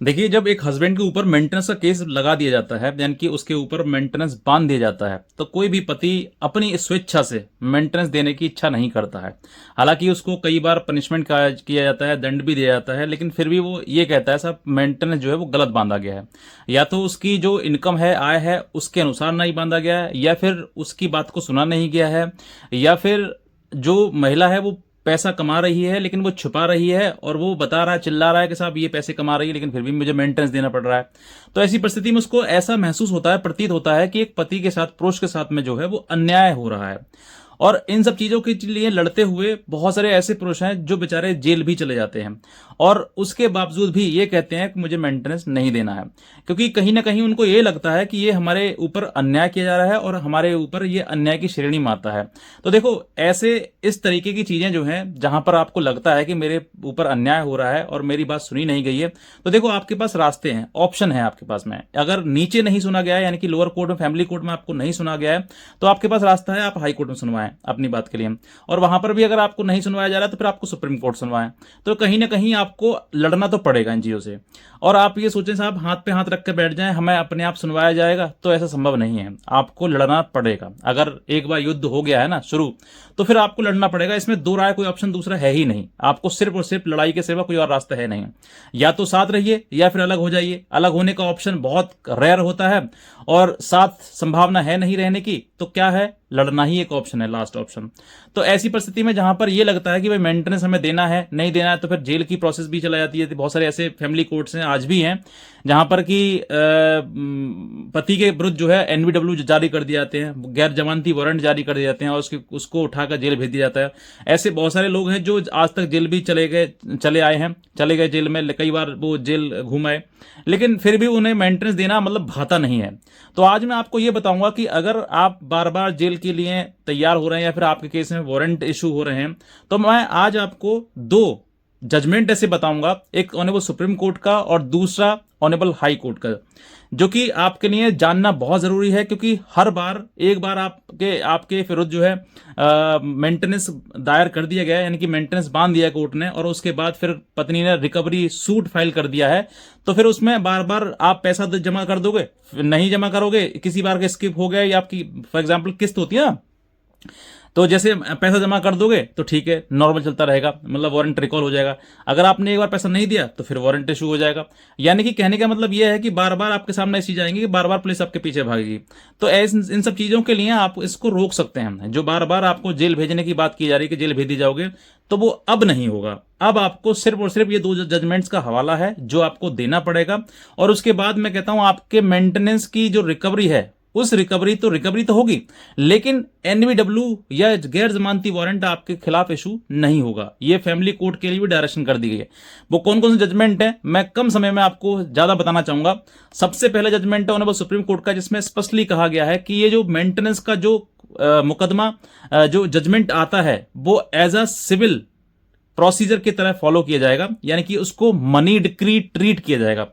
देखिए, जब एक हस्बैंड के ऊपर मेंटेनेंस का केस लगा दिया जाता है, यानी कि उसके ऊपर मेंटेनेंस बांध दिया जाता है, तो कोई भी पति अपनी स्वेच्छा से मेंटेनेंस देने की इच्छा नहीं करता है। हालांकि उसको कई बार पनिशमेंट किया जाता है, दंड भी दिया जाता है, लेकिन फिर भी वो ये कहता है साहब मेंटेनेंस जो है वो गलत बांधा गया है। या तो उसकी जो इनकम है, आय है, उसके अनुसार नहीं बांधा गया है, या फिर उसकी बात को सुना नहीं गया है, या फिर जो महिला है वो पैसा कमा रही है लेकिन वो छुपा रही है, और वो बता रहा है, चिल्ला रहा है कि साहब ये पैसे कमा रही है लेकिन फिर भी मुझे मेंटेनेंस देना पड़ रहा है। तो ऐसी परिस्थिति में उसको ऐसा महसूस होता है, प्रतीत होता है कि एक पति के साथ, पुरुष के साथ में जो है वो अन्याय हो रहा है। और इन सब चीजों के लिए लड़ते हुए बहुत सारे ऐसे पुरुष हैं जो बेचारे जेल भी चले जाते हैं, और उसके बावजूद भी ये कहते हैं कि मुझे मेंटेनेंस नहीं देना है, क्योंकि कहीं ना कहीं उनको ये लगता है कि ये हमारे ऊपर अन्याय किया जा रहा है और हमारे ऊपर ये अन्याय की श्रेणी में आता है। तो देखो, ऐसे इस तरीके की चीजें जो हैं, जहां पर आपको लगता है कि मेरे ऊपर अन्याय हो रहा है और मेरी बात सुनी नहीं गई है, तो देखो आपके पास रास्ते हैं, ऑप्शन है आपके पास में। अगर नीचे नहीं सुना गया है, यानी कि लोअर कोर्ट में, फैमिली कोर्ट में आपको नहीं सुना गया है, तो आपके पास रास्ता है, आप हाई कोर्ट में सुनवाएं अपनी बात के लिए। और वहां पर भी अगर आपको नहीं सुनवाया जा रहा है तो फिर आपको सुप्रीम कोर्ट सुनवाएं। तो कहीं ना कहीं आपको लड़ना तो पड़ेगा इन चीजों से। और आप ये सोचें साहब हाथ पे हाथ रख के बैठ जाएं, हमें अपने आप सुनवाया जाएगा, तो ऐसा संभव नहीं है। आपको लड़ना पड़ेगा। अगर एक बार युद्ध हो गया है ना शुरू, तो फिर आपको लड़ना पड़ेगा। इसमें दो राय, कोई ऑप्शन दूसरा है ही नहीं। आपको सिर्फ और सिर्फ लड़ाई के सिवा कोई और रास्ता है नहीं। या तो साथ रहिए या फिर अलग हो जाइए। अलग होने का ऑप्शन बहुत रेयर होता है, और साथ संभावना है नहीं रहने की, तो क्या है, लड़ना ही एक ऑप्शन है, लास्ट ऑप्शन। तो ऐसी परिस्थिति में जहां पर ये लगता है कि भाई मेंटेनेंस हमें देना है, नहीं देना है, तो फिर जेल की प्रोसेस भी चला जाती है। बहुत सारे ऐसे फैमिली कोर्ट्स हैं, आज भी हैं, जहां पर कि पति के विरुद्ध जो है एनवीडब्ल्यू जारी कर दिए जाते हैं, गैर जमानती वारंट जारी कर दिए जाते हैं, और उसको उठाकर जेल भेज दिया जाता है। ऐसे बहुत सारे लोग हैं जो आज तक जेल भी चले आए हैं, चले गए जेल में, कई बार वो जेल घूम आए, लेकिन फिर भी उन्हें मेंटेनेंस देना मतलब भाता नहीं है। तो आज मैं आपको ये बताऊंगा कि अगर आप बार बार जेल के लिए तैयार हो रहे हैं, या फिर आपके केस में वारंट इशू हो रहे हैं, तो मैं आज आपको दो जजमेंट ऐसे बताऊंगा, एक ऑनेबल सुप्रीम कोर्ट का और दूसरा ऑनेबल हाई कोर्ट का, जो कि आपके लिए जानना बहुत जरूरी है। क्योंकि हर बार, एक बार आपके आपके विरुद्ध जो है मेंटेनेंस दायर कर दिया गया है, यानी कि मेंटेनेंस बांध दिया कोर्ट ने, और उसके बाद फिर पत्नी ने रिकवरी सूट फाइल कर दिया है, तो फिर उसमें बार बार आप पैसा जमा कर दोगे, नहीं जमा करोगे, किसी बार के स्किप हो गए, या आपकी फॉर एग्जाम्पल किस्त होती है ना, तो जैसे पैसा जमा कर दोगे तो ठीक है, नॉर्मल चलता रहेगा, मतलब वारंट रिकॉल हो जाएगा। अगर आपने एक बार पैसा नहीं दिया तो फिर वारंट इशू हो जाएगा। यानी कि कहने का मतलब यह है कि बार बार आपके सामने ऐसी चीज आएंगी कि बार बार पुलिस आपके पीछे भागेगी। तो इन सब चीजों के लिए आप इसको रोक सकते हैं। जो बार बार आपको जेल भेजने की बात की जा रही है कि जेल भेज दी जाओगे, तो वो अब नहीं होगा। अब आपको सिर्फ और सिर्फ ये दो जजमेंट्स का हवाला है जो आपको देना पड़ेगा। और उसके बाद मैं कहता हूं आपके मेंटेनेंस की जो रिकवरी है, उस रिकवरी तो होगी, लेकिन एनवीडब्ल्यू या गैर जमानती वारंट आपके खिलाफ इशू नहीं होगा। ये फैमिली कोर्ट के लिए भी डायरेक्शन कर दी गई है। वो कौन कौन से जजमेंट है, मैं कम समय में आपको ज्यादा बताना चाहूंगा। सबसे पहले जजमेंट है ऑनरेबल सुप्रीम कोर्ट का, जिसमें स्पष्टली कहा गया है कि ये जो मेंटेनेंस का जो मुकदमा, जो जजमेंट आता है, वो एज अ सिविल प्रोसीजर की तरह फॉलो किया जाएगा। यानी कि उसको मनी डिक्री ट्रीट किया जाएगा।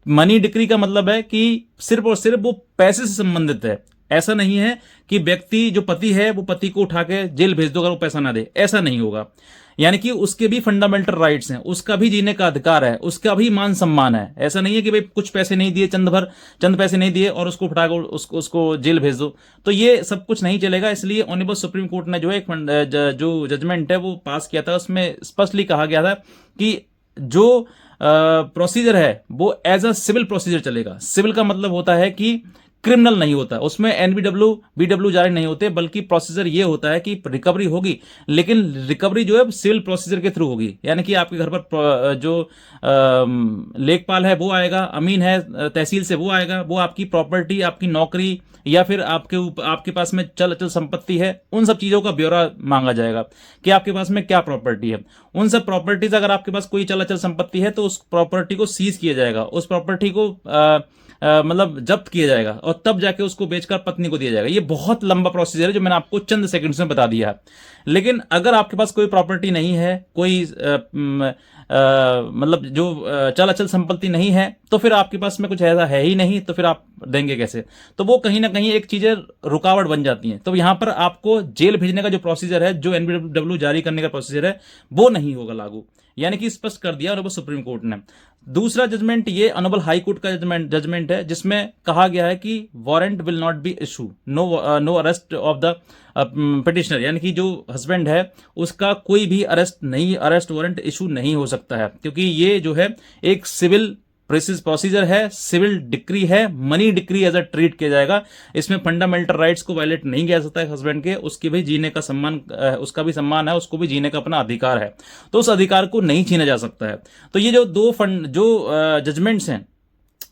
मनी डिक्री का मतलब है कि सिर्फ और सिर्फ वो पैसे से संबंधित है। ऐसा नहीं है कि व्यक्ति, जो पति है, वो पति को उठा के जेल भेज दो अगर वो पैसा ना दे, ऐसा नहीं होगा। यानी कि उसके भी फंडामेंटल राइट्स हैं, उसका भी जीने का अधिकार है, उसका भी मान सम्मान है। ऐसा नहीं है कि भाई कुछ पैसे नहीं दिए, चंद पैसे नहीं दिए और उसको उठा कर उसको जेल भेज दो, तो ये सब कुछ नहीं चलेगा। इसलिए ऑनरेबल सुप्रीम कोर्ट ने जो है जो जजमेंट है वो पास किया था, उसमें स्पष्टली कहा गया था कि जो प्रोसीजर है वो एज अ सिविल प्रोसीजर चलेगा। सिविल का मतलब होता है कि क्रिमिनल नहीं होता, उसमें एनबीडब्ल्यू बीडब्ल्यू जारी नहीं होते, बल्कि प्रोसीजर ये होता है कि रिकवरी होगी, लेकिन रिकवरी जो है सिविल प्रोसीजर के थ्रू होगी। यानी कि आपके घर पर जो लेखपाल है वो आएगा, अमीन है तहसील से वो आएगा, वो आपकी प्रॉपर्टी, आपकी नौकरी, या फिर आपके पास में चल अचल संपत्ति है, उन सब चीजों का ब्यौरा मांगा जाएगा कि आपके पास में क्या प्रॉपर्टी है। उन सब प्रॉपर्टीज, अगर आपके पास कोई चल अचल संपत्ति है तो उस प्रॉपर्टी को सीज किया जाएगा, उस प्रॉपर्टी को मतलब जब्त किया जाएगा, और तब जाके उसको बेचकर पत्नी को दिया जाएगा। ये बहुत लंबा प्रोसीजर है जो मैंने आपको चंद सेकंड्स में बता दिया है। लेकिन अगर आपके पास कोई प्रॉपर्टी नहीं है, कोई मतलब जो चल अचल संपत्ति नहीं है, तो फिर आपके पास में कुछ ऐसा है ही नहीं, तो फिर आप देंगे कैसे? तो वो कहीं ना कहीं एक चीजें रुकावट बन जाती हैं। तो यहां पर आपको जेल भेजने का जो प्रोसीजर है, जो एनबीडब्ल्यू जारी करने का प्रोसीजर है, वो नहीं होगा लागू। यानी कि स्पष्ट कर दिया और वो सुप्रीम कोर्ट ने। दूसरा जजमेंट ये ऑनरेबल हाई कोर्ट का जजमेंट है, जिसमें कहा गया है कि warrant will not be issue, no arrest of the petitioner, यानी कि जो हस्बैंड है उसका कोई भी अरेस्ट वारंट इशू नहीं हो सकता है, क्योंकि ये जो है एक सिविल प्रोसीजर है, सिविल डिक्री है, money decree as a treat किया जाएगा। इसमें फंडामेंटल राइट्स को वायलेट नहीं किया जा सकता है हस्बैंड के, उसके भी जीने का सम्मान, उसका भी सम्मान है, उसको भी जीने का अपना अधिकार है, तो उस अधिकार को नहीं छीना जा सकता है। तो ये जो जो जजमेंट्स हैं,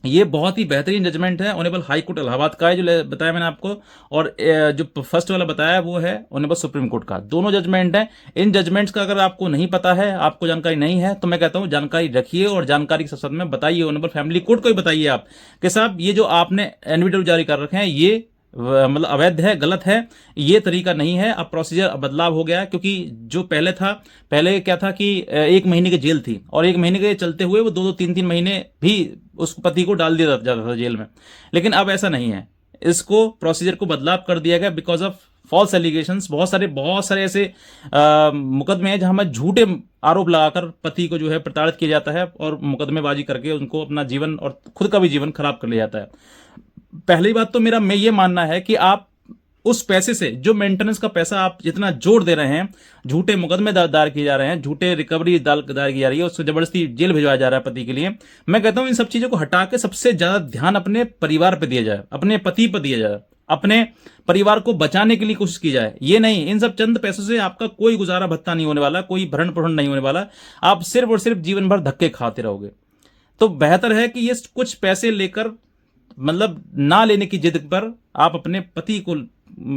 ये बहुत ही बेहतरीन जजमेंट है, ऑनरेबल हाई कोर्ट इलाहाबाद का है जो बताया मैंने आपको, और जो फर्स्ट वाला बताया वो है ऑनरेबल सुप्रीम कोर्ट का। दोनों जजमेंट हैं। इन जजमेंट्स का अगर आपको नहीं पता है, आपको जानकारी नहीं है, तो मैं कहता हूं जानकारी रखिए और जानकारी के साथ में बताइए, ऑनरेबल फैमिली कोर्ट को ही बताइए आप कि साहब ये जो आपने एनवीडब्ल्यू जारी कर रखे हैं ये मतलब अवैध है, गलत है, ये तरीका नहीं है। अब प्रोसीजर बदलाव हो गया, क्योंकि जो पहले था, पहले क्या था कि 1 महीने की जेल थी, और 1 महीने के चलते हुए वो 2-2, 3-3 महीने भी उस पति को डाल दिया जाता था जेल में। लेकिन अब ऐसा नहीं है, इसको प्रोसीजर को बदलाव कर दिया गया बिकॉज ऑफ फॉल्स एलिगेशंस। बहुत सारे ऐसे मुकदमे हैं जहां में झूठे आरोप लगाकर पति को जो है प्रताड़ित किया जाता है और मुकदमेबाजी करके उनको अपना जीवन और खुद का भी जीवन खराब कर लिया जाता है। पहली बात तो मैं ये मानना है कि आप उस पैसे से, जो मेंटेनेंस का पैसा आप जितना जोड़ दे रहे हैं, झूठे मुकदमे दायर किए जा रहे हैं, झूठे रिकवरी दायर की जा रही है, उसको जबरदस्ती जेल भिजवाया जा रहा है पति के लिए, मैं कहता हूं इन सब चीजों को हटा के सबसे ज्यादा ध्यान अपने परिवार पर दिया जाए, अपने पति पर दिया जाए, अपने परिवार को बचाने के लिए कोशिश की जाए। ये नहीं, इन सब चंद पैसों से आपका कोई गुजारा भत्ता नहीं होने वाला, कोई भरण पोषण नहीं होने वाला, आप सिर्फ और सिर्फ जीवन भर धक्के खाते रहोगे। तो बेहतर है कि ये कुछ पैसे लेकर, मतलब ना लेने की जिद पर आप अपने पति को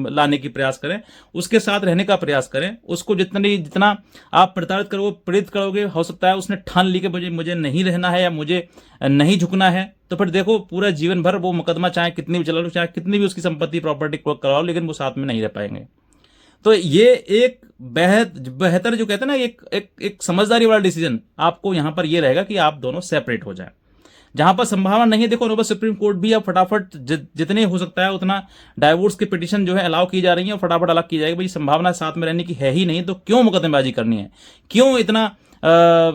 लाने की प्रयास करें, उसके साथ रहने का प्रयास करें, उसको जितना आप प्रताड़ित करोगे, प्रेरित करोगे, हो सकता है उसने ठान ली कि मुझे नहीं रहना है या मुझे नहीं झुकना है, तो फिर देखो पूरा जीवन भर वो मुकदमा चाहे कितनी भी चला लो, चाहे कितनी भी उसकी संपत्ति प्रॉपर्टी को कराओ, लेकिन वो साथ में नहीं रह पाएंगे। तो ये एक बेहतर जो कहते हैं ना, एक समझदारी वाला डिसीजन आपको यहां पर ये रहेगा कि आप दोनों सेपरेट हो जाएं। जहां पर संभावना नहीं है, देखो ऑनरेबल सुप्रीम कोर्ट भी अब फटाफट जितने हो सकता है उतना डाइवोर्स की पिटीशन जो है अलाउ की जा रही है और फटाफट अलग की जाएगी। भाई संभावना साथ में रहने की है ही नहीं, तो क्यों मुकदमेबाजी करनी है, क्यों इतना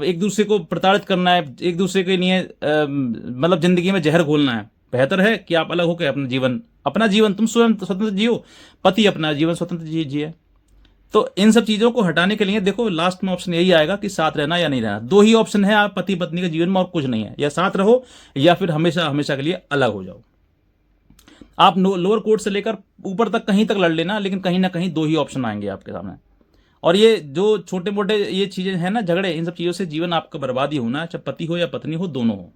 एक दूसरे को प्रताड़ित करना है, एक दूसरे के लिए मतलब जिंदगी में जहर घोलना है। बेहतर है कि आप अलग होकर अपना जीवन तुम स्वयं स्वतंत्र जियो, पति अपना जीवन स्वतंत्र जिए। तो इन सब चीजों को हटाने के लिए देखो लास्ट में ऑप्शन यही आएगा कि साथ रहना या नहीं रहना। 2 ही ऑप्शन है आप पति पत्नी के जीवन में, और कुछ नहीं है, या साथ रहो या फिर हमेशा हमेशा के लिए अलग हो जाओ। आप लोअर कोर्ट से लेकर ऊपर तक कहीं तक लड़ लेना, लेकिन कहीं ना कहीं 2 ही ऑप्शन आएंगे आपके सामने। और ये जो छोटे मोटे ये चीजें हैं ना, झगड़े, इन सब चीजों से जीवन आपका बर्बाद ही होना है, चाहे पति हो या पत्नी हो, दोनों हो,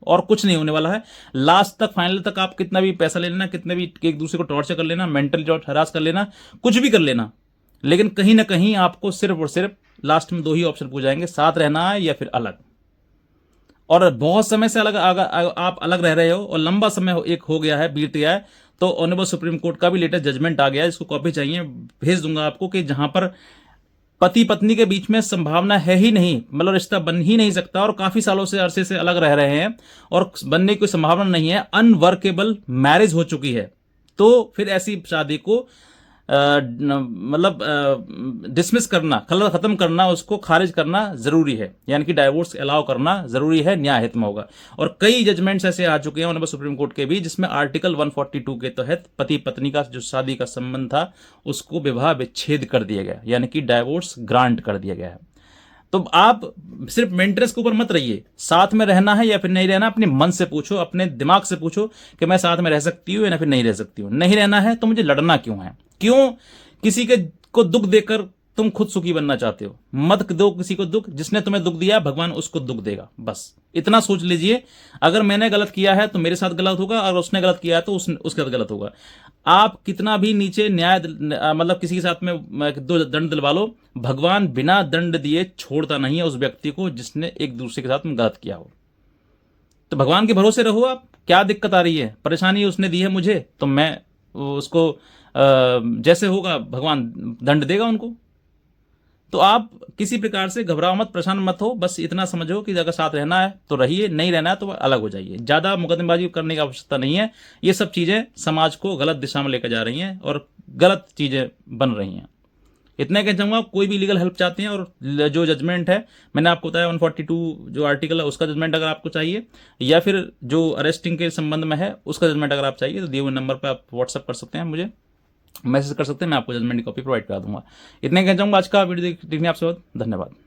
और कुछ नहीं होने वाला है। लास्ट तक, फाइनल तक आप कितना भी पैसा ले लेना, कितने भी एक दूसरे को टॉर्चर कर लेना, मेंटली हरास कर लेना, कुछ भी कर लेना, लेकिन कहीं ना कहीं आपको सिर्फ और सिर्फ लास्ट में 2 ही ऑप्शन पूछ जाएंगे, साथ रहना है या फिर अलग। और बहुत समय से आप अलग रह रहे हो और लंबा समय एक हो गया है, बीत गया है, तो ऑनरेबल सुप्रीम कोर्ट का भी लेटेस्ट जजमेंट आ गया है, इसको कॉपी चाहिए भेज दूंगा आपको, कि जहां पर पति पत्नी के बीच में संभावना है ही नहीं, मतलब रिश्ता बन ही नहीं सकता, और काफी सालों से अरसे से अलग रह रहे हैं और बनने की कोई संभावना नहीं है, अनवर्केबल मैरिज हो चुकी है, तो फिर ऐसी शादी को मतलब डिसमिस करना, खत्म करना, उसको खारिज करना जरूरी है, यानी कि डाइवोर्स अलाउ करना जरूरी है, न्याय हित में होगा। और कई जजमेंट्स ऐसे आ चुके हैं ऑनरेबल सुप्रीम कोर्ट के भी, जिसमें आर्टिकल 142 के तहत पति पत्नी का जो शादी का संबंध था उसको विवाह विच्छेद कर दिया गया, यानी कि डाइवोर्स ग्रांट कर दिया गया है। तो आप सिर्फ मेंटेनेंस के ऊपर मत रहिए, साथ में रहना है या फिर नहीं रहना, अपने मन से पूछो, अपने दिमाग से पूछो कि मैं साथ में रह सकती हूँ या फिर नहीं रह सकती हूँ। नहीं रहना है तो मुझे लड़ना क्यों है, क्यों किसी के को दुख देकर तुम खुद सुखी बनना चाहते हो। मत दो किसी को दुख, जिसने तुम्हें दुख दिया भगवान उसको दुख देगा, बस इतना सोच लीजिए। अगर मैंने गलत किया है तो मेरे साथ गलत होगा, अगर उसने गलत किया है तो उसके साथ गलत होगा। आप कितना भी नीचे न्याय मतलब किसी के साथ में 2 दंड दिलवा लो, भगवान बिना दंड दिए छोड़ता नहीं है उस व्यक्ति को जिसने एक दूसरे के साथ में गलत किया हो। तो भगवान के भरोसे रहो। आप क्या दिक्कत आ रही है, परेशानी उसने दी है मुझे, तो मैं उसको जैसे होगा भगवान दंड देगा उनको। तो आप किसी प्रकार से घबराओ मत, परेशान मत हो, बस इतना समझो कि अगर साथ रहना है तो रहिए, नहीं रहना है तो अलग हो जाइए। ज्यादा मुकदमेबाजी करने की आवश्यकता नहीं है। ये सब चीजें समाज को गलत दिशा में लेकर जा रही हैं और गलत चीजें बन रही हैं। इतना कहना चाहूँगा, कोई भी लीगल हेल्प चाहते हैं और जो जजमेंट है मैंने आपको बताया 142 जो आर्टिकल है उसका जजमेंट अगर आपको चाहिए, या फिर जो अरेस्टिंग के संबंध में है उसका जजमेंट अगर आप चाहिए, तो दिए हुए नंबर पर आप व्हाट्सअप कर सकते हैं, मुझे मैसेज कर सकते हैं, मैं आपको जजमेंट की कॉपी प्रोवाइड करा दूंगा। इतना कहना चाहूँगा। आज का वीडियो देखने आपसे बहुत धन्यवाद।